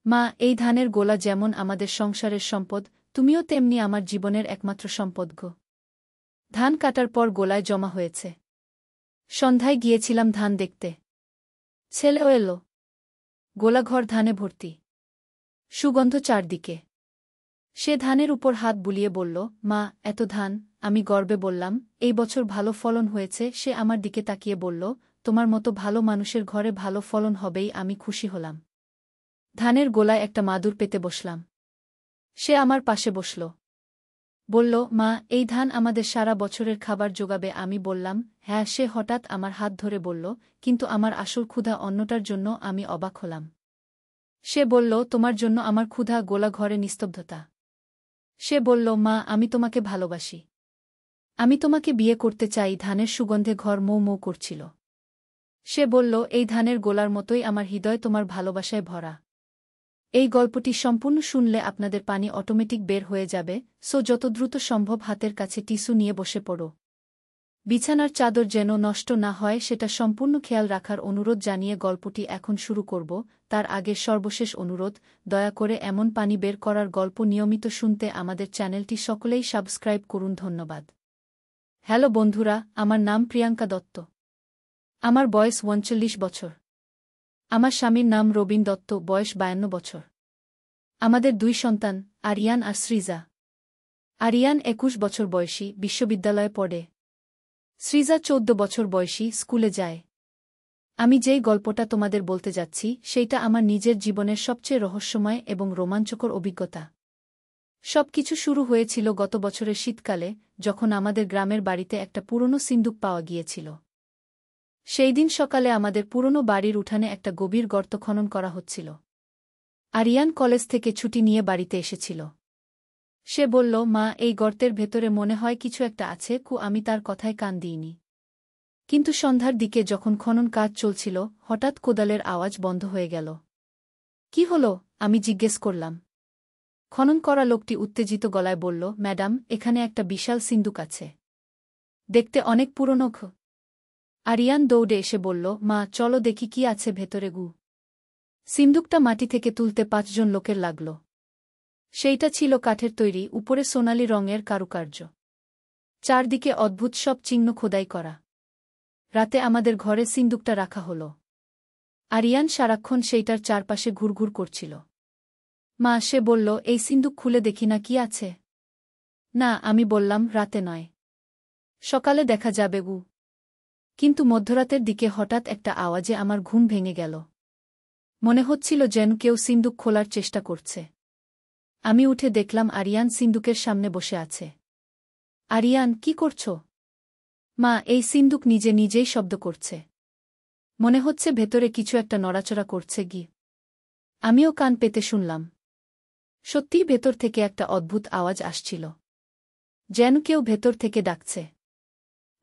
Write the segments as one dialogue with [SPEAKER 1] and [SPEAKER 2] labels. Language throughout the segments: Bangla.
[SPEAKER 1] মা, এই ধানের গোলা যেমন আমাদের সংসারের সম্পদ, তুমিও তেমনি আমার জীবনের একমাত্র সম্পদ গো। ধান কাটার পর গোলায় জমা হয়েছে। সন্ধ্যায় গিয়েছিলাম ধান দেখতে। ছেলেও এলো। গোলাঘর ধানে ভর্তি। সুগন্ধ চারদিকে। সে ধানের উপর হাত বুলিয়ে বলল, মা, এত ধান। আমি গর্বে বললাম, এই বছর ভালো ফলন হয়েছে। সে আমার দিকে তাকিয়ে বলল, তোমার মতো ভালো মানুষের ঘরে ভালো ফলন হবেই, আমি খুশি হলাম। ধানের গোলায় একটা মাদুর পেতে বসলাম। সে আমার পাশে বসল। বলল, মা, এই ধান আমাদের সারা বছরের খাবার যোগাবে। আমি বললাম, হ্যাঁ। সে হঠাৎ আমার হাত ধরে বলল, কিন্তু আমার আসল ক্ষুধা অন্যটার জন্য। আমি অবাক হলাম। সে বলল, তোমার জন্য আমার ক্ষুধা। গোলা ঘরে নিস্তব্ধতা। সে বলল, মা, আমি তোমাকে ভালোবাসি। আমি তোমাকে বিয়ে করতে চাই। ধানের সুগন্ধে ঘর মৌ মৌ করছিল। সে বলল, এই ধানের গোলার মতোই আমার হৃদয় তোমার ভালোবাসায় ভরা। এই গল্পটি সম্পূর্ণ শুনলে আপনাদের পানি অটোমেটিক বের হয়ে যাবে, সো যত দ্রুত সম্ভব হাতের কাছে টিস্যু নিয়ে বসে পড়ো। বিছানার চাদর যেন নষ্ট না হয় সেটা সম্পূর্ণ খেয়াল রাখার অনুরোধ জানিয়ে গল্পটি এখন শুরু করব। তার আগে সর্বশেষ অনুরোধ, দয়া করে এমন পানি বের করার গল্প নিয়মিত শুনতে আমাদের চ্যানেলটি সকলেই সাবস্ক্রাইব করুন। ধন্যবাদ। হ্যালো বন্ধুরা, আমার নাম প্রিয়াঙ্কা দত্ত। আমার বয়স ৩৯ বছর। আমার স্বামীর নাম রবিন দত্ত, বয়স ৫২ বছর। আমাদের ২ সন্তান, আরিয়ান আর সৃজা। আরিয়ান ২১ বছর বয়সী, বিশ্ববিদ্যালয়ে পড়ে। সৃজা ১৪ বছর বয়সী, স্কুলে যায়। আমি যেই গল্পটা তোমাদের বলতে যাচ্ছি সেইটা আমার নিজের জীবনের সবচেয়ে রহস্যময় এবং রোমাঞ্চকর অভিজ্ঞতা। সবকিছু শুরু হয়েছিল গত বছরের শীতকালে, যখন আমাদের গ্রামের বাড়িতে একটা পুরনো সিন্দুক পাওয়া গিয়েছিল। সেই দিন সকালে আমাদের পুরনো বাড়ির উঠানে একটা গভীর গর্ত খনন করা হচ্ছিল। আরিয়ান কলেজ থেকে ছুটি নিয়ে বাড়িতে এসেছিল। সে বলল, মা, এই গর্তের ভেতরে মনে হয় কিছু একটা আছে। আমি তার কথায় কান দিইনি। কিন্তু সন্ধ্যার দিকে যখন খনন কাজ চলছিল, হঠাৎ কোদালের আওয়াজ বন্ধ হয়ে গেল। কি হলো? আমি জিজ্ঞেস করলাম। খনন করা লোকটি উত্তেজিত গলায় বলল, ম্যাডাম, এখানে একটা বিশাল সিন্দুক আছে। দেখতে অনেক পুরনো। আরিয়ান দৌড়ে এসে বলল, মা, চলো দেখি কি আছে ভেতরে। সিন্দুকটা মাটি থেকে তুলতে ৫ জন লোকের লাগল। সেইটা ছিল কাঠের তৈরি, উপরে সোনালি রঙের কারুকার্য। চারদিকে অদ্ভুত সব চিহ্ন খোদাই করা। রাতে আমাদের ঘরে সিন্দুকটা রাখা হল। আরিয়ান সারাক্ষণ সেইটার চারপাশে ঘুরঘুর করছিল। মা, সে বলল, এই সিন্দুক খুলে দেখি না কি আছে। না, আমি বললাম, রাতে নয়, সকালে দেখা যাবে। কিন্তু মধ্যরাতের দিকে হঠাৎ একটা আওয়াজে আমার ঘুম ভেঙে গেল। মনে হচ্ছিল যেন কেউ সিন্দুক খোলার চেষ্টা করছে। আমি উঠে দেখলাম আরিয়ান সিন্দুকের সামনে বসে আছে। আরিয়ান, কি করছ? মা, এই সিন্দুক নিজে নিজেই শব্দ করছে। মনে হচ্ছে ভেতরে কিছু একটা নড়াচড়া করছে। আমিও কান পেতে শুনলাম। সত্যিই ভেতর থেকে একটা অদ্ভুত আওয়াজ আসছিল, যেন কেউ ভেতর থেকে ডাকছে।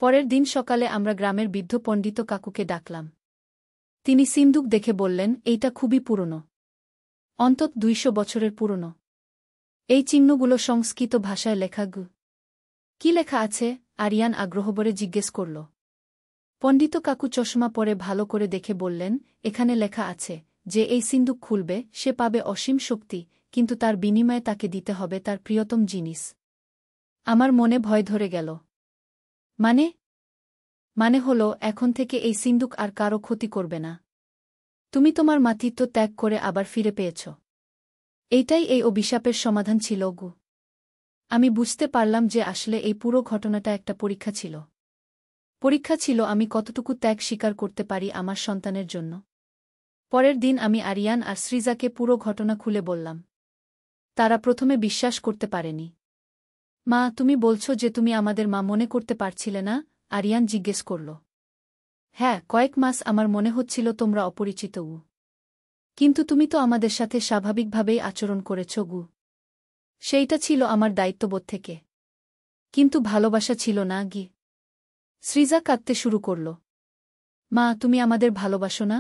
[SPEAKER 1] পরের দিন সকালে আমরা গ্রামের বৃদ্ধ পণ্ডিত কাকুকে ডাকলাম। তিনি সিন্দুক দেখে বললেন, এইটা খুবই পুরনো, অন্তত ২০০ বছরের পুরনো। এই চিহ্নগুলো সংস্কৃত ভাষায় লেখা। কি লেখা আছে? আরিয়ান আগ্রহভরে জিজ্ঞেস করল। পণ্ডিত কাকু চশমা পরে ভালো করে দেখে বললেন, এখানে লেখা আছে, যে এই সিন্দুক খুলবে সে পাবে অসীম শক্তি, কিন্তু তার বিনিময়ে তাকে দিতে হবে তার প্রিয়তম জিনিস। আমার মনে ভয় ধরে গেল। মানে হলো, এখন থেকে এই সিন্দুক আর কারো ক্ষতি করবে না। তুমি তোমার মাতৃত্ব ত্যাগ করে আবার ফিরে পেয়েছ। এইটাই এই অভিশাপের সমাধান ছিল। আমি বুঝতে পারলাম যে আসলে এই পুরো ঘটনাটা একটা পরীক্ষা ছিল। পরীক্ষা ছিল আমি কতটুকু ত্যাগ স্বীকার করতে পারি আমার সন্তানের জন্য। পরের দিন আমি আরিয়ান আর সৃজাকে পুরো ঘটনা খুলে বললাম। তারা প্রথমে বিশ্বাস করতে পারেনি। মা, তুমি বলছো যে তুমি আমাদের মা মনে করতে পারছিলে না? আরিয়ান জিজ্ঞেস করল। হ্যাঁ, কয়েক মাস আমার মনে হচ্ছিল তোমরা অপরিচিত। কিন্তু তুমি তো আমাদের সাথে স্বাভাবিকভাবেই আচরণ করেছ। সেইটা ছিল আমার দায়িত্ববোধ থেকে। কিন্তু ভালোবাসা ছিল না। সৃজা কাঁদতে শুরু করল। মা, তুমি আমাদের ভালোবাসো না?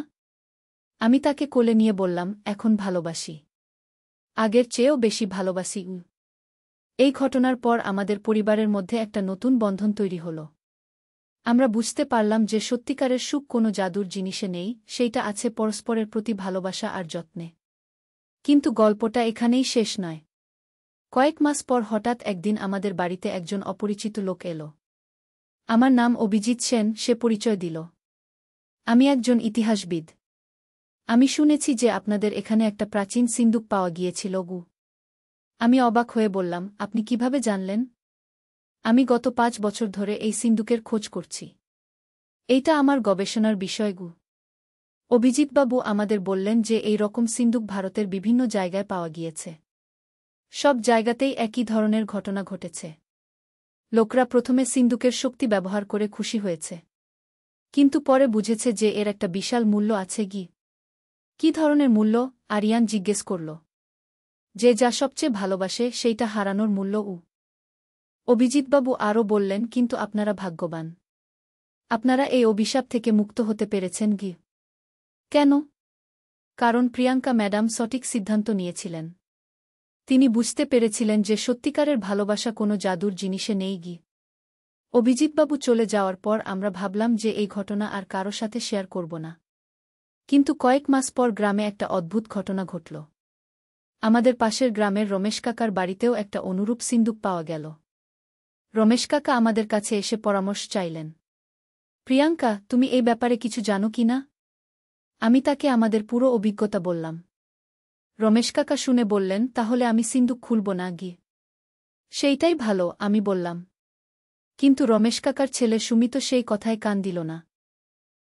[SPEAKER 1] আমি তাকে কোলে নিয়ে বললাম, এখন ভালোবাসি। আগের চেয়েও বেশি ভালোবাসি। এই ঘটনার পর আমাদের পরিবারের মধ্যে একটা নতুন বন্ধন তৈরি হল। আমরা বুঝতে পারলাম যে সত্যিকারের সুখ কোনো জাদুর জিনিসে নেই, সেইটা আছে পরস্পরের প্রতি ভালোবাসা আর যত্নে। কিন্তু গল্পটা এখানেই শেষ নয়। কয়েক মাস পর হঠাৎ একদিন আমাদের বাড়িতে একজন অপরিচিত লোক এল। আমার নাম অভিজিৎ সেন, সে পরিচয় দিল। আমি একজন ইতিহাসবিদ। আমি শুনেছি যে আপনাদের এখানে একটা প্রাচীন সিন্দুক পাওয়া গিয়েছিল গু। আমি অবাক হয়ে বললাম, আপনি কিভাবে জানলেন? আমি গত 5 বছর ধরে এই সিন্দুকের খোঁজ করছি। এইটা আমার গবেষণার বিষয় গু। অভিজিৎবাবু আমাদের বললেন যে এই রকম সিন্দুক ভারতের বিভিন্ন জায়গায় পাওয়া গিয়েছে। সব জায়গাতেই একই ধরনের ঘটনা ঘটেছে। লোকরা প্রথমে সিন্দুকের শক্তি ব্যবহার করে খুশি হয়েছে, কিন্তু পরে বুঝেছে যে এর একটা বিশাল মূল্য আছে গি। কি ধরনের মূল্য? আরিয়ান জিজ্ঞেস করল। যে যা সবচেয়ে ভালোবাসে সেইটা হারানোর মূল্য। অভিজিৎবাবু আরও বললেন, কিন্তু আপনারা ভাগ্যবান। আপনারা এই অভিশাপ থেকে মুক্ত হতে পেরেছেন গি। কেন? কারণ প্রিয়াঙ্কা ম্যাডাম সঠিক সিদ্ধান্ত নিয়েছিলেন। তিনি বুঝতে পেরেছিলেন যে সত্যিকারের ভালোবাসা কোনো জাদুর জিনিসে নেই গি। অভিজিৎবাবু চলে যাওয়ার পর আমরা ভাবলাম যে এই ঘটনা আর কারো সাথে শেয়ার করব না। কিন্তু কয়েক মাস পর গ্রামে একটা অদ্ভুত ঘটনা ঘটল। আমাদের পাশের গ্রামের রমেশ কাকার বাড়িতেও একটা অনুরূপ সিন্দুক পাওয়া গেল। রমেশ কাকা আমাদের কাছে এসে পরামর্শ চাইলেন। প্রিয়াঙ্কা, তুমি এই ব্যাপারে কিছু জানো কি না? আমি তাকে আমাদের পুরো অভিজ্ঞতা বললাম। রমেশ কাকা শুনে বললেন, তাহলে আমি সিন্দুক খুলব না গি। সেইটাই ভালো, আমি বললাম। কিন্তু রমেশ কাকার ছেলে সুমিত সেই কথায় কান দিল না।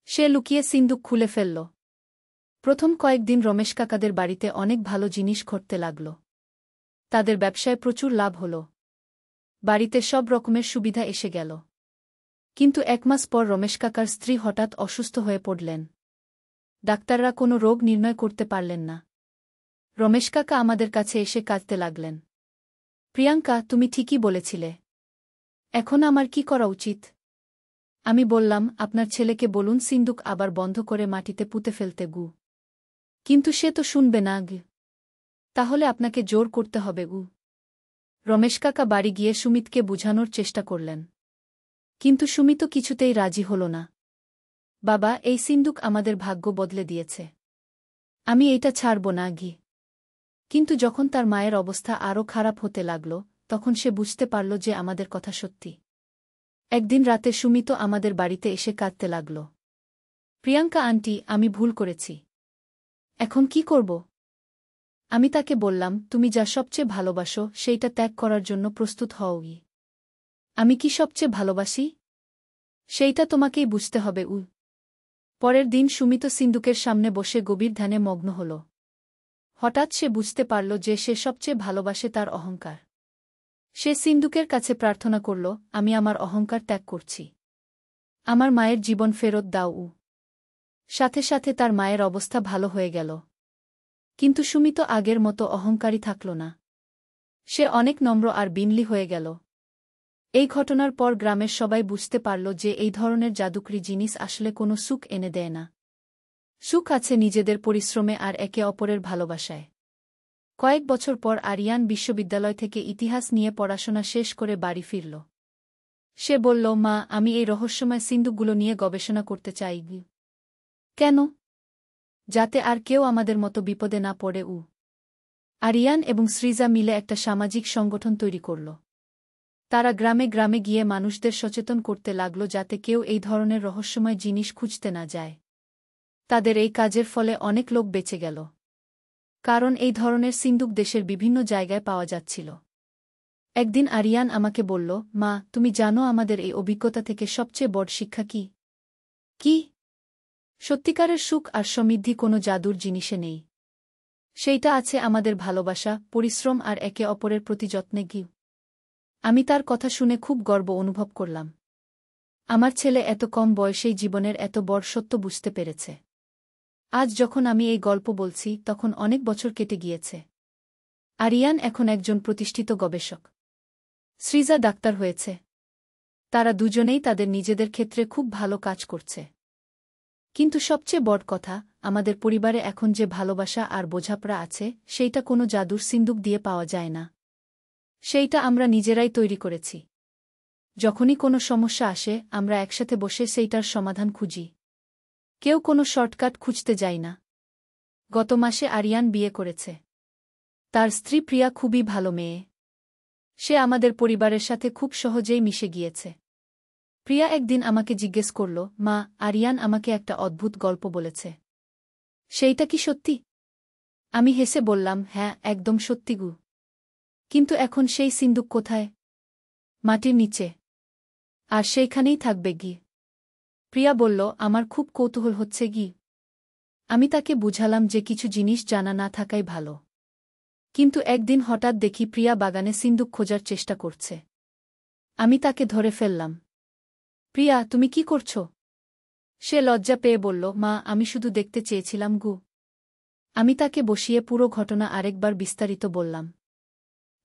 [SPEAKER 1] সে লুকিয়ে সিন্দুক খুলে ফেলল। প্রথম কয়েকদিন রমেশ কাকাদের বাড়িতে অনেক ভালো জিনিস ঘটতে লাগল। তাদের ব্যবসায় প্রচুর লাভ হল। বাড়িতে সব রকমের সুবিধা এসে গেল। কিন্তু 1 মাস পর রমেশ কাকার স্ত্রী হঠাৎ অসুস্থ হয়ে পড়লেন। ডাক্তাররা কোনো রোগ নির্ণয় করতে পারলেন না। রমেশ কাকা আমাদের কাছে এসে কাঁদতে লাগলেন। প্রিয়াঙ্কা, তুমি ঠিকই বলেছিলে। এখন আমার কি করা উচিত? আমি বললাম, আপনার ছেলেকে বলুন সিন্দুক আবার বন্ধ করে মাটিতে পুঁতে ফেলতে গু। কিন্তু সে তো শুনবে না গি। তাহলে আপনাকে জোর করতে হবে গু। রমেশ কাকা বাড়ি গিয়ে সুমিতকে বুঝানোর চেষ্টা করলেন। কিন্তু সুমিত কিছুতেই রাজি হল না। বাবা, এই সিন্দুক আমাদের ভাগ্য বদলে দিয়েছে। আমি এইটা ছাড়ব না গি। কিন্তু যখন তার মায়ের অবস্থা আরও খারাপ হতে লাগল, তখন সে বুঝতে পারল যে আমাদের কথা সত্যি। একদিন রাতে সুমিত আমাদের বাড়িতে এসে কাঁদতে লাগল। প্রিয়াঙ্কা আন্টি, আমি ভুল করেছি। এখন কি করব? আমি তাকে বললাম, তুমি যা সবচেয়ে ভালোবাসো সেইটা ত্যাগ করার জন্য প্রস্তুত হওই। আমি কি সবচেয়ে ভালোবাসি সেইটা তোমাকেই বুঝতে হবে। পরের দিন সুমিত সিন্দুকের সামনে বসে গভীর ধ্যানে মগ্ন হল। হঠাৎ সে বুঝতে পারল যে সে সবচেয়ে ভালোবাসে তার অহংকার। সে সিন্দুকের কাছে প্রার্থনা করল, আমি আমার অহংকার ত্যাগ করছি। আমার মায়ের জীবন ফেরত দাও। সাথে সাথে তার মায়ের অবস্থা ভালো হয়ে গেল। কিন্তু সুমিত আগের মতো অহংকারী থাকল না। সে অনেক নম্র আর বিনয়ী হয়ে গেল। এই ঘটনার পর গ্রামের সবাই বুঝতে পারল যে এই ধরনের জাদুকরি জিনিস আসলে কোনো সুখ এনে দেয় না। সুখ আছে নিজেদের পরিশ্রমে আর একে অপরের ভালোবাসায়। কয়েক বছর পর আরিয়ান বিশ্ববিদ্যালয় থেকে ইতিহাস নিয়ে পড়াশোনা শেষ করে বাড়ি ফিরল। সে বলল, মা, আমি এই রহস্যময় সিন্দুকগুলো নিয়ে গবেষণা করতে চাই। কেন? যাতে আর কেউ আমাদের মতো বিপদে না পড়ে। আরিয়ান এবং সৃজা মিলে একটা সামাজিক সংগঠন তৈরি করল। তারা গ্রামে গ্রামে গিয়ে মানুষদের সচেতন করতে লাগল যাতে কেউ এই ধরনের রহস্যময় জিনিস খুঁজতে না যায়। তাদের এই কাজের ফলে অনেক লোক বেঁচে গেল। কারণ এই ধরনের সিন্দুক দেশের বিভিন্ন জায়গায় পাওয়া যাচ্ছিল। একদিন আরিয়ান আমাকে বলল, মা, তুমি জানো আমাদের এই অভিজ্ঞতা থেকে সবচেয়ে বড় শিক্ষা কি? কি? সত্যিকারের সুখ আর সমৃদ্ধি কোনো জাদুর জিনিসে নেই। সেইটা আছে আমাদের ভালোবাসা, পরিশ্রম আর একে অপরের প্রতি যত্নে গি। আমি তার কথা শুনে খুব গর্ব অনুভব করলাম। আমার ছেলে এত কম বয়সেই জীবনের এত বড় সত্য বুঝতে পেরেছে। আজ যখন আমি এই গল্প বলছি তখন অনেক বছর কেটে গিয়েছে। আরিয়ান এখন একজন প্রতিষ্ঠিত গবেষক। সৃজা ডাক্তার হয়েছে। তারা দুজনেই তাদের নিজেদের ক্ষেত্রে খুব ভালো কাজ করছে। কিন্তু সবচেয়ে বড় কথা, আমাদের পরিবারে এখন যে ভালোবাসা আর বোঝাপড়া আছে সেইটা কোনো জাদুর সিন্দুক দিয়ে পাওয়া যায় না। সেইটা আমরা নিজেরাই তৈরি করেছি। যখনই কোনো সমস্যা আসে আমরা একসাথে বসে সেইটার সমাধান খুঁজি। কেউ কোনো শর্টকাট খুঁজতে যায় না। গত মাসে আরিয়ান বিয়ে করেছে। তার স্ত্রী প্রিয়া খুবই ভালো মেয়ে। সে আমাদের পরিবারের সাথে খুব সহজেই মিশে গিয়েছে। প্রিয়া একদিন আমাকে জিজ্ঞেস করল, মা, আরিয়ান আমাকে একটা অদ্ভুত গল্প বলেছে। সেইটা কি সত্যি? আমি হেসে বললাম, হ্যাঁ, একদম সত্যি গু। কিন্তু এখন সেই সিন্দুক কোথায়? মাটির নিচে। আর সেইখানেই থাকবে গি। প্রিয়া বলল, আমার খুব কৌতূহল হচ্ছে গি। আমি তাকে বুঝালাম যে কিছু জিনিস জানা না থাকাই ভালো। কিন্তু একদিন হঠাৎ দেখি প্রিয়া বাগানে সিন্দুক খোঁজার চেষ্টা করছে। আমি তাকে ধরে ফেললাম। প্রিয়া, তুমি কি করছ? সে লজ্জা পেয়ে বলল, মা, আমি শুধু দেখতে চেয়েছিলাম গু। আমি তাকে বসিয়ে পুরো ঘটনা আরেকবার বিস্তারিত বললাম।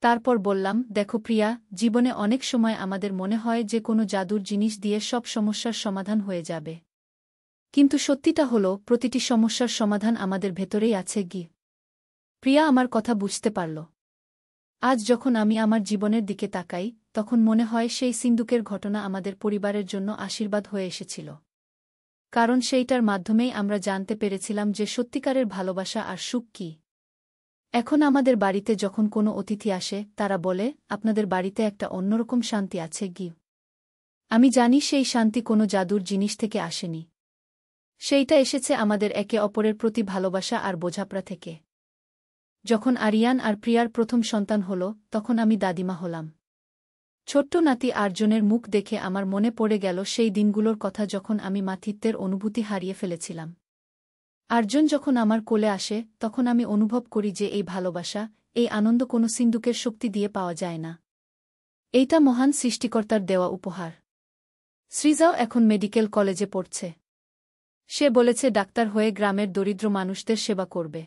[SPEAKER 1] তারপর বললাম, দেখো প্রিয়া, জীবনে অনেক সময় আমাদের মনে হয় যে কোনো জাদুর জিনিস দিয়ে সব সমস্যার সমাধান হয়ে যাবে। কিন্তু সত্যিটা হলো, প্রতিটি সমস্যার সমাধান আমাদের ভেতরেই আছে গি। প্রিয়া আমার কথা বুঝতে পারল। আজ যখন আমি আমার জীবনের দিকে তাকাই, তখন মনে হয় সেই সিন্দুকের ঘটনা আমাদের পরিবারের জন্য আশীর্বাদ হয়ে এসেছিল। কারণ সেইটার মাধ্যমেই আমরা জানতে পেরেছিলাম যে সত্যিকারের ভালোবাসা আর সুখ কী। এখন আমাদের বাড়িতে যখন কোনো অতিথি আসে, তারা বলে, আপনাদের বাড়িতে একটা অন্যরকম শান্তি আছে গি। আমি জানি সেই শান্তি কোনো জাদুর জিনিস থেকে আসেনি। সেইটা এসেছে আমাদের একে অপরের প্রতি ভালোবাসা আর বোঝাপড়া থেকে। যখন আরিয়ান আর প্রিয়ার প্রথম সন্তান হল, তখন আমি দাদিমা হলাম। ছোট্ট নাতি আর্জনের মুখ দেখে আমার মনে পড়ে গেল সেই দিনগুলোর কথা যখন আমি মাতৃত্বের অনুভূতি হারিয়ে ফেলেছিলাম। আর্জুন যখন আমার কোলে আসে, তখন আমি অনুভব করি যে এই ভালোবাসা, এই আনন্দ কোনো সিন্দুকের শক্তি দিয়ে পাওয়া যায় না। এইটা মহান সৃষ্টিকর্তার দেওয়া উপহার। সৃজাও এখন মেডিকেল কলেজে পড়ছে। সে বলেছে ডাক্তার হয়ে গ্রামের দরিদ্র মানুষদের সেবা করবে।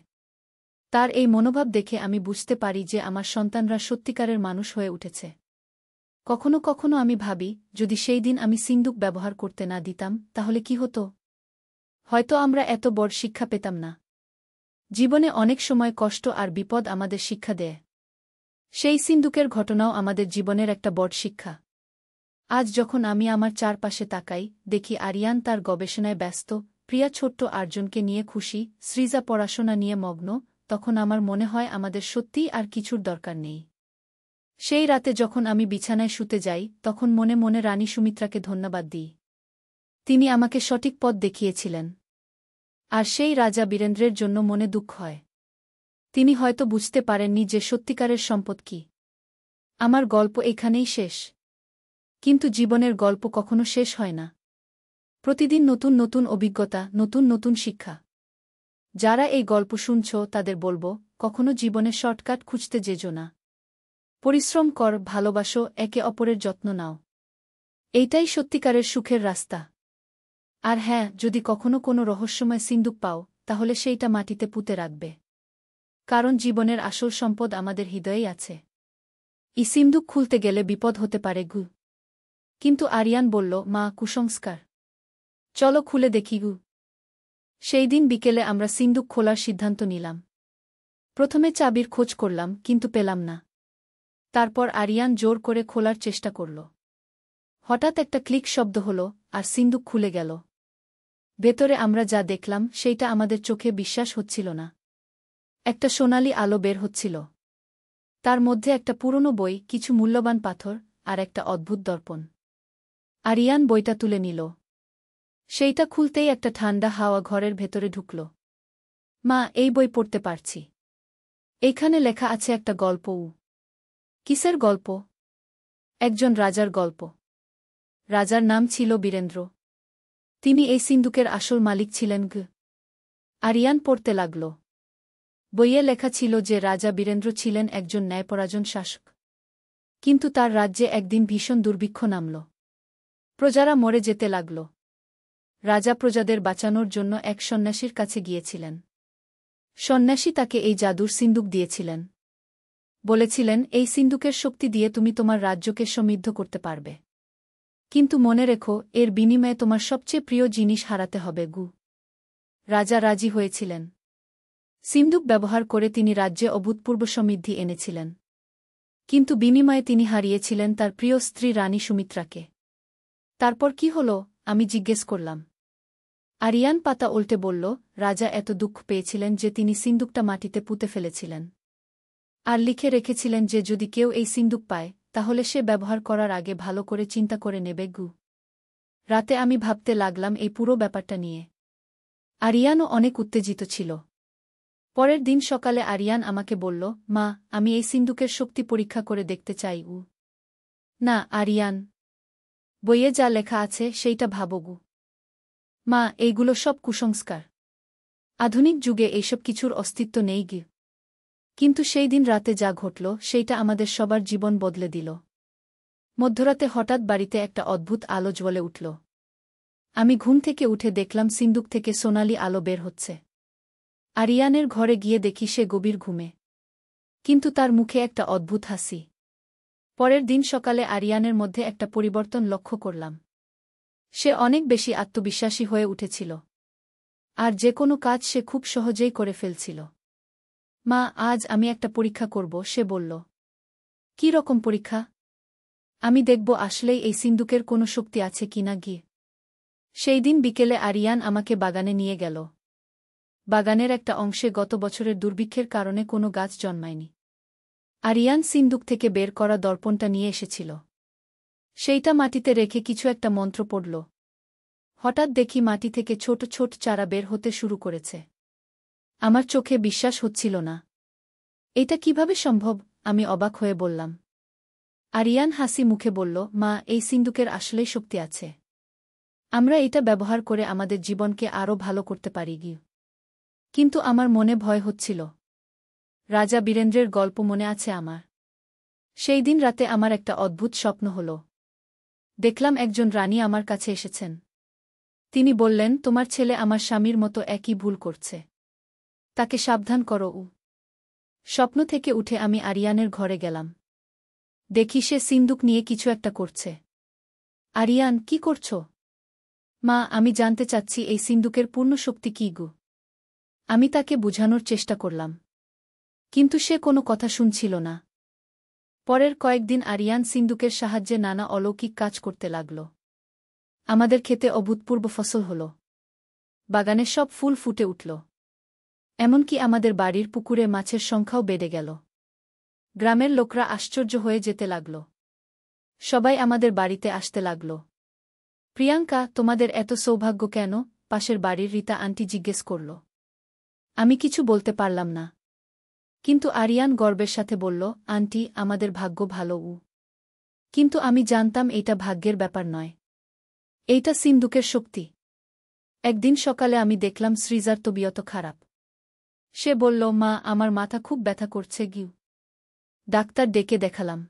[SPEAKER 1] তার এই মনোভাব দেখে আমি বুঝতে পারি যে আমার সন্তানরা সত্যিকারের মানুষ হয়ে উঠেছে। কখনো কখনো আমি ভাবি, যদি সেই দিন আমি সিন্দুক ব্যবহার করতে না দিতাম, তাহলে কি হতো? হয়তো আমরা এত বড় শিক্ষা পেতাম না। জীবনে অনেক সময় কষ্ট আর বিপদ আমাদের শিক্ষা দেয়। সেই সিন্দুকের ঘটনাও আমাদের জীবনের একটা বড় শিক্ষা। আজ যখন আমি আমার চারপাশে তাকাই, দেখি আরিয়ান তার গবেষণায় ব্যস্ত, প্রিয়া ছোট্ট আর্জনকে নিয়ে খুশি, সৃজা পড়াশোনা নিয়ে মগ্ন, তখন আমার মনে হয় আমাদের সত্যিই আর কিছুর দরকার নেই। সেই রাতে যখন আমি বিছানায় শুতে যাই, তখন মনে মনে রানী সুমিত্রাকে ধন্যবাদ দিই। তিনি আমাকে সঠিক পথ দেখিয়েছিলেন। আর সেই রাজা বীরেন্দ্রের জন্য মনে দুঃখ হয়। তিনি হয়তো বুঝতে পারেননি যে সত্যিকারের সম্পদ কী। আমার গল্প এখানেই শেষ। কিন্তু জীবনের গল্প কখনো শেষ হয় না। প্রতিদিন নতুন নতুন অভিজ্ঞতা, নতুন নতুন শিক্ষা। যারা এই গল্প শুনছ, তাদের বলবো, কখনো জীবনে শর্টকাট খুঁজতে যেজো না। পরিশ্রম কর, ভালোবাসো, একে অপরের যত্ন নাও। এইটাই সত্যিকারের সুখের রাস্তা। আর হ্যাঁ, যদি কখনো কোনো রহস্যময় সিন্দুক পাও, তাহলে সেইটা মাটিতে পুঁতে রাখবে। কারণ জীবনের আসল সম্পদ আমাদের হৃদয়েই আছে। এই সিন্দুক খুলতে গেলে বিপদ হতে পারে গু। কিন্তু আরিয়ান বলল, মা, কুসংস্কার। চলো খুলে দেখি গু। সেই দিন বিকেলে আমরা সিন্দুক খোলার সিদ্ধান্ত নিলাম। প্রথমে চাবির খোঁজ করলাম, কিন্তু পেলাম না। তারপর আরিয়ান জোর করে খোলার চেষ্টা করল। হঠাৎ একটা ক্লিক শব্দ হল, আর সিন্দুক খুলে গেল। ভেতরে আমরা যা দেখলাম, সেইটা আমাদের চোখে বিশ্বাস হচ্ছিল না। একটা সোনালি আলো বের হচ্ছিল। তার মধ্যে একটা পুরনো বই, কিছু মূল্যবান পাথর, আর একটা অদ্ভুত দর্পণ। আরিয়ান বইটা তুলে নিল। সেইটা খুলতেই একটা ঠান্ডা হাওয়া ঘরের ভেতরে ঢুকল। মা, এই বই পড়তে পারছি। এইখানে লেখা আছে একটা গল্প। কিসের গল্প? একজন রাজার গল্প। রাজার নাম ছিল বীরেন্দ্র। তিনি এই সিন্দুকের আসল মালিক ছিলেন গ। আরিয়ান পড়তে লাগল। বইয়ে লেখা ছিল যে রাজা বীরেন্দ্র ছিলেন একজন ন্যায়পরায়ণ শাসক। কিন্তু তার রাজ্যে একদিন ভীষণ দুর্ভিক্ষ নামল। প্রজারা মরে যেতে লাগল। রাজা প্রজাদের বাঁচানোর জন্য এক সন্ন্যাসীর কাছে গিয়েছিলেন। সন্ন্যাসী তাকে এই জাদুর সিন্দুক দিয়েছিলেন। বলেছিলেন, এই সিন্দুকের শক্তি দিয়ে তুমি তোমার রাজ্যকে সমৃদ্ধ করতে পারবে। কিন্তু মনে রেখো, এর বিনিময়ে তোমার সবচেয়ে প্রিয় জিনিস হারাতে হবে গু। রাজা রাজি হয়েছিলেন। সিন্দুক ব্যবহার করে তিনি রাজ্যে অভূতপূর্ব সমৃদ্ধি এনেছিলেন। কিন্তু বিনিময়ে তিনি হারিয়েছিলেন তার প্রিয় স্ত্রী রানী সুমিত্রাকে। তারপর কি হল? আমি জিজ্ঞেস করলাম। আরিয়ান পাতা উল্টে বলল, রাজা এত দুঃখ পেয়েছিলেন যে তিনি সিন্দুকটা মাটিতে পুঁতে ফেলেছিলেন। আর লিখে রেখেছিলেন যে যদি কেউ এই সিন্দুক পায় তাহলে সে ব্যবহার করার আগে ভালো করে চিন্তা করে নেবে গু। রাতে আমি ভাবতে লাগলাম এই পুরো ব্যাপারটা নিয়ে। আরিয়ানও অনেক উত্তেজিত ছিল। পরের দিন সকালে আরিয়ান আমাকে বলল, মা, আমি এই সিন্দুকের শক্তি পরীক্ষা করে দেখতে চাই। না আরিয়ান, বইয়ে যা লেখা আছে সেইটা ভাবগু। মা, এইগুলো সব কুসংস্কার। আধুনিক যুগে এইসব কিছুর অস্তিত্ব নেই গি। কিন্তু সেই দিন রাতে যা ঘটল সেইটা আমাদের সবার জীবন বদলে দিল। মধ্যরাতে হঠাৎ বাড়িতে একটা অদ্ভুত আলো জ্বলে উঠল। আমি ঘুম থেকে উঠে দেখলাম সিন্দুক থেকে সোনালি আলো বের হচ্ছে। আরিয়ানের ঘরে গিয়ে দেখি সে গভীর ঘুমে, কিন্তু তার মুখে একটা অদ্ভুত হাসি। পরের দিন সকালে আরিয়ানের মধ্যে একটা পরিবর্তন লক্ষ্য করলাম। সে অনেক বেশি আত্মবিশ্বাসী হয়ে উঠেছিল। আর যে কোনো কাজ সে খুব সহজেই করে ফেলছিল। মা, আজ আমি একটা পরীক্ষা করব, সে বলল। কী রকম পরীক্ষা? আমি দেখব আসলেই এই সিন্দুকের কোনো শক্তি আছে কিনা গিয়ে। সেই দিন বিকেলে আরিয়ান আমাকে বাগানে নিয়ে গেল। বাগানের একটা অংশে গত বছরের দুর্ভিক্ষের কারণে কোনো গাছ জন্মায়নি। আরিয়ান সিন্দুক থেকে বের করা দর্পণটা নিয়ে এসেছিল। সেইটা মাটিতে রেখে কিছু একটা মন্ত্র পড়ল। হঠাৎ দেখি মাটি থেকে ছোট ছোট চারা বের হতে শুরু করেছে। আমার চোখে বিশ্বাস হচ্ছিল না। এটা কিভাবে সম্ভব? আমি অবাক হয়ে বললাম। আরিয়ান হাসি মুখে বলল, মা, এই সিন্দুকের আসলেই শক্তি আছে। আমরা এটা ব্যবহার করে আমাদের জীবনকে আরও ভালো করতে পারি গি। কিন্তু আমার মনে ভয় হচ্ছিল। রাজা বীরেন্দ্রের গল্প মনে আছে আমার। সেই দিন রাতে আমার একটা অদ্ভুত স্বপ্ন হল। দেখলাম একজন রানী আমার কাছে এসেছেন। তিনি বললেন, তোমার ছেলে আমার স্বামীর মতো একই ভুল করছে। তাকে সাবধান করো। স্বপ্ন থেকে উঠে আমি আরিয়ানের ঘরে গেলাম। দেখি সে সিন্দুক নিয়ে কিছু একটা করছে। আরিয়ান, কি করছ? মা, আমি জানতে চাচ্ছি এই সিন্দুকের পূর্ণ শক্তি কী গু। আমি তাকে বুঝানোর চেষ্টা করলাম, কিন্তু সে কোনো কথা শুনছিল না। পরের কয়েকদিন আরিয়ান সিন্দুকের সাহায্যে নানা অলৌকিক কাজ করতে লাগল। আমাদের ক্ষেতে অভূতপূর্ব ফসল হল। বাগানে সব ফুল ফুটে উঠল। এমনকি আমাদের বাড়ির পুকুরে মাছের সংখ্যাও বেড়ে গেল। গ্রামের লোকরা আশ্চর্য হয়ে যেতে লাগল। সবাই আমাদের বাড়িতে আসতে লাগল। প্রিয়াঙ্কা, তোমাদের এত সৌভাগ্য কেন? পাশের বাড়ির রীতা আন্টি জিজ্ঞেস করল। আমি কিছু বলতে পারলাম না। কিন্তু আরিয়ান গর্বের সাথে বলল, আন্টি, আমাদের ভাগ্য ভালো। কিন্তু আমি জানতাম এটা ভাগ্যের ব্যাপার নয়। এইটা সিন্দুকের শক্তি। একদিন সকালে আমি দেখলাম সৃজার তবিয়ত খারাপ। সে বলল, মা, আমার মাথা খুব ব্যথা করছে গিউ। ডাক্তার ডেকে দেখালাম।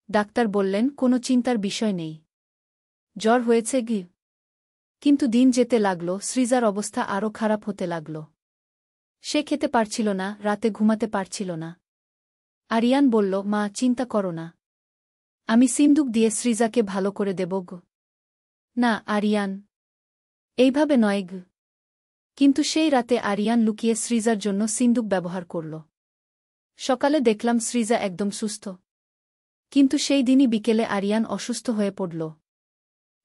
[SPEAKER 1] ডাক্তার বললেন, কোনো চিন্তার বিষয় নেই। জ্বর হয়েছে গিউ। কিন্তু দিন যেতে লাগল, সৃজার অবস্থা আরও খারাপ হতে লাগল। সে খেতে পারছিল না, রাতে ঘুমাতে পারছিল না। আরিয়ান বলল, মা, চিন্তা করো না। আমি সিন্দুক দিয়ে সৃজাকে ভালো করে দেব গো। না আরিয়ান, এইভাবে নয় গো। কিন্তু সেই রাতে আরিয়ান লুকিয়ে সৃজার জন্য সিন্দুক ব্যবহার করল। সকালে দেখলাম সৃজা একদম সুস্থ। কিন্তু সেই দিনই বিকেলে আরিয়ান অসুস্থ হয়ে পড়ল।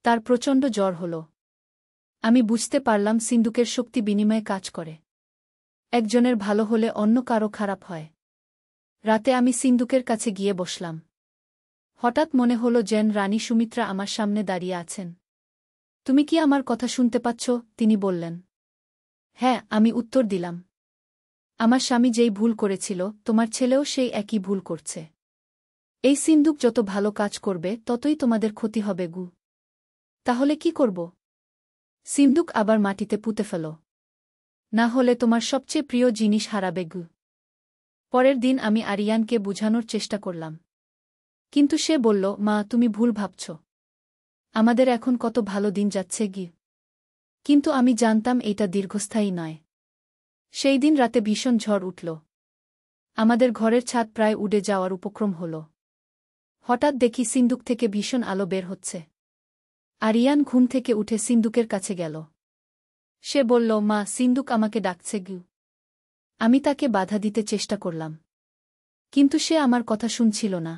[SPEAKER 1] তার প্রচণ্ড জ্বর হল। আমি বুঝতে পারলাম সিন্দুকের শক্তি বিনিময়ে কাজ করে। একজনের ভালো হলে অন্য কারো খারাপ হয়। রাতে আমি সিন্দুকের কাছে গিয়ে বসলাম। হঠাৎ মনে হল যেন রানী সুমিত্রা আমার সামনে দাঁড়িয়ে আছেন। তুমি কি আমার কথা শুনতে পাচ্ছ? তিনি বললেন। হ্যাঁ, আমি উত্তর দিলাম। আমার স্বামী যেই ভুল করেছিল, তোমার ছেলেও সেই একই ভুল করছে। এই সিন্দুক যত ভালো কাজ করবে ততই তোমাদের ক্ষতি হবে গু। তাহলে কি করব? সিন্দুক আবার মাটিতে পুঁতে ফেলো। না হলে তোমার সবচেয়ে প্রিয় জিনিস হারাবে গু। পরের দিন আমি আরিয়ানকে বুঝানোর চেষ্টা করলাম। কিন্তু সে বলল, মা, তুমি ভুল ভাবছ। আমাদের এখন কত ভালো দিন যাচ্ছে গি। কিন্তু আমি জানতাম এটা দীর্ঘস্থায়ী নয়। সেই দিন রাতে ভীষণ ঝড় উঠল। আমাদের ঘরের ছাদ প্রায় উড়ে যাওয়ার উপক্রম হল। হঠাৎ দেখি সিন্দুক থেকে ভীষণ আলো বের হচ্ছে। আরিয়ান ঘুম থেকে উঠে সিন্দুকের কাছে গেল। সে বলল, মা, সিন্দুক আমাকে ডাকছে গু। আমি তাকে বাধা দিতে চেষ্টা করলাম, কিন্তু সে আমার কথা শুনছিল না।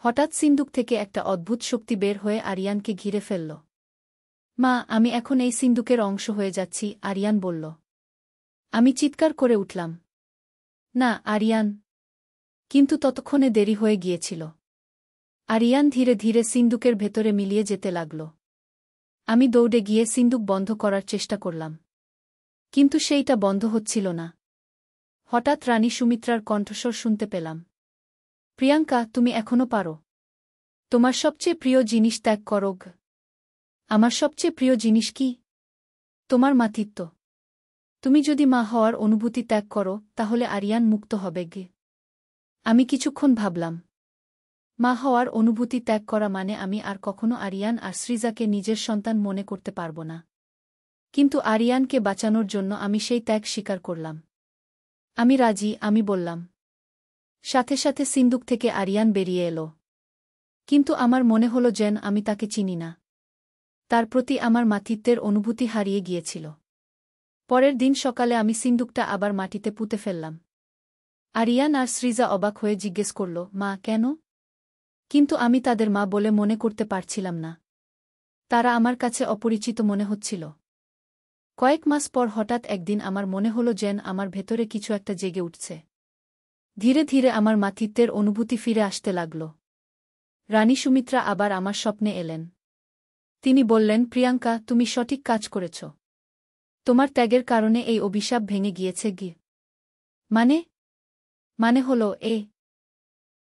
[SPEAKER 1] হঠাৎ সিন্দুক থেকে একটা অদ্ভুত শক্তি বের হয়ে আরিয়ানকে ঘিরে ফেলল। মা, আমি এখন এই সিন্দুকের অংশ হয়ে যাচ্ছি, আরিয়ান বলল। আমি চিৎকার করে উঠলাম। না আরিয়ান, কিন্তু ততক্ষণে দেরি হয়ে গিয়েছিল। আরিয়ান ধীরে ধীরে সিন্দুকের ভেতরে মিলিয়ে যেতে লাগল। আমি দৌড়ে গিয়ে সিন্দুক বন্ধ করার চেষ্টা করলাম। কিন্তু সেইটা বন্ধ হচ্ছিল না। হঠাৎ রানী সুমিত্রার কণ্ঠস্বর শুনতে পেলাম। প্রিয়াঙ্কা, তুমি এখনো পারো। তোমার সবচেয়ে প্রিয় জিনিস ত্যাগ করো। আমার সবচেয়ে প্রিয় জিনিস কি? তোমার মাতৃত্ব। তুমি যদি মা হওয়ার অনুভূতি ত্যাগ করো, তাহলে আরিয়ান মুক্ত হবে গে। আমি কিছুক্ষণ ভাবলাম। মা হওয়ার অনুভূতি ত্যাগ করা মানে আমি আর কখনো আরিয়ান আর সৃজাকে নিজের সন্তান মনে করতে পারব না। কিন্তু আরিয়ানকে বাঁচানোর জন্য আমি সেই ত্যাগ স্বীকার করলাম। আমি রাজি, আমি বললাম। সাথে সাথে সিন্দুক থেকে আরিয়ান বেরিয়ে এলো। কিন্তু আমার মনে হলো যেন আমি তাকে চিনি না। তার প্রতি আমার মাতৃত্বের অনুভূতি হারিয়ে গিয়েছিল। পরের দিন সকালে আমি সিন্দুকটা আবার মাটিতে পুঁতে ফেললাম। আরিয়ান আর সৃজা অবাক হয়ে জিজ্ঞেস করল, মা, কেন? কিন্তু আমি তাদের মা বলে মনে করতে পারছিলাম না। তারা আমার কাছে অপরিচিত মনে হচ্ছিল। কয়েক মাস পর হঠাৎ একদিন আমার মনে হলো যেন আমার ভেতরে কিছু একটা জেগে উঠছে। ধীরে ধীরে আমার মাতৃত্বের অনুভূতি ফিরে আসতে লাগল। রানী সুমিত্রা আবার আমার স্বপ্নে এলেন। তিনি বললেন, প্রিয়াঙ্কা, তুমি সঠিক কাজ করেছ। তোমার ত্যাগের কারণে এই অভিশাপ ভেঙে গিয়েছে। মানে হলো